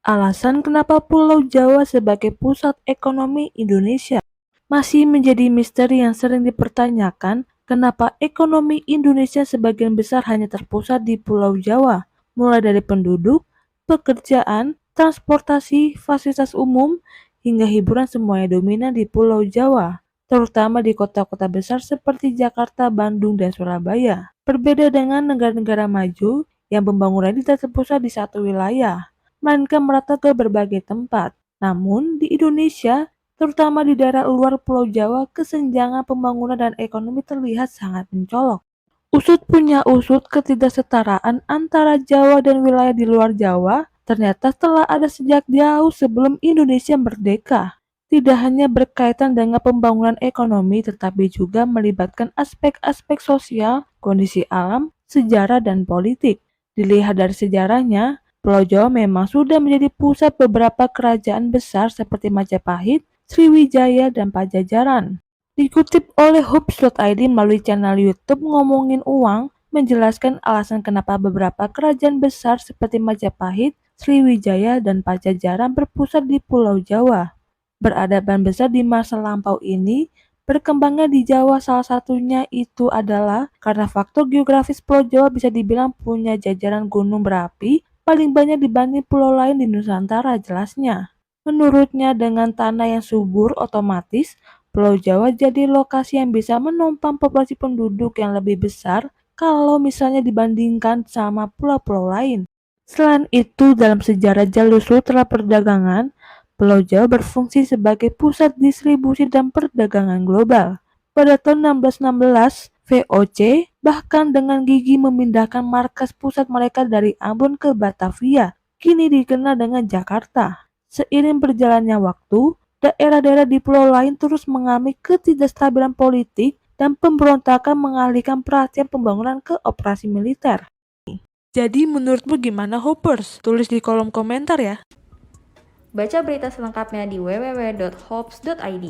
Alasan kenapa Pulau Jawa sebagai pusat ekonomi Indonesia masih menjadi misteri yang sering dipertanyakan. Kenapa ekonomi Indonesia sebagian besar hanya terpusat di Pulau Jawa, mulai dari penduduk, pekerjaan, transportasi, fasilitas umum, hingga hiburan semuanya dominan di Pulau Jawa, terutama di kota-kota besar seperti Jakarta, Bandung, dan Surabaya. Berbeda dengan negara-negara maju yang pembangunan tidak terpusat di satu wilayah, melainkan merata ke berbagai tempat. Namun, di Indonesia, terutama di daerah luar Pulau Jawa, kesenjangan pembangunan dan ekonomi terlihat sangat mencolok. Usut punya usut, ketidaksetaraan antara Jawa dan wilayah di luar Jawa ternyata telah ada sejak jauh sebelum Indonesia merdeka. Tidak hanya berkaitan dengan pembangunan ekonomi, tetapi juga melibatkan aspek-aspek sosial, kondisi alam, sejarah, dan politik. Dilihat dari sejarahnya, Pulau Jawa memang sudah menjadi pusat beberapa kerajaan besar seperti Majapahit, Sriwijaya, dan Pajajaran. Dikutip oleh Hoops.id melalui channel YouTube Ngomongin Uang, menjelaskan alasan kenapa beberapa kerajaan besar seperti Majapahit, Sriwijaya, dan Pajajaran berpusat di Pulau Jawa. Peradaban besar di masa lampau ini berkembangnya di Jawa, salah satunya itu adalah karena faktor geografis Pulau Jawa bisa dibilang punya jajaran gunung berapi paling banyak dibanding pulau lain di Nusantara. Jelasnya, menurutnya dengan tanah yang subur, otomatis Pulau Jawa jadi lokasi yang bisa menopang populasi penduduk yang lebih besar kalau misalnya dibandingkan sama pulau-pulau lain. Selain itu, dalam sejarah jalur sutra perdagangan, Pulau Jawa berfungsi sebagai pusat distribusi dan perdagangan global. Pada tahun 1616, VOC bahkan dengan gigih memindahkan markas pusat mereka dari Ambon ke Batavia, kini dikenal dengan Jakarta. Seiring berjalannya waktu, daerah-daerah di pulau lain terus mengalami ketidakstabilan politik dan pemberontakan mengalihkan perhatian pembangunan ke operasi militer. Jadi menurutmu gimana, Hoppers? Tulis di kolom komentar ya. Baca berita selengkapnya di www.hops.id.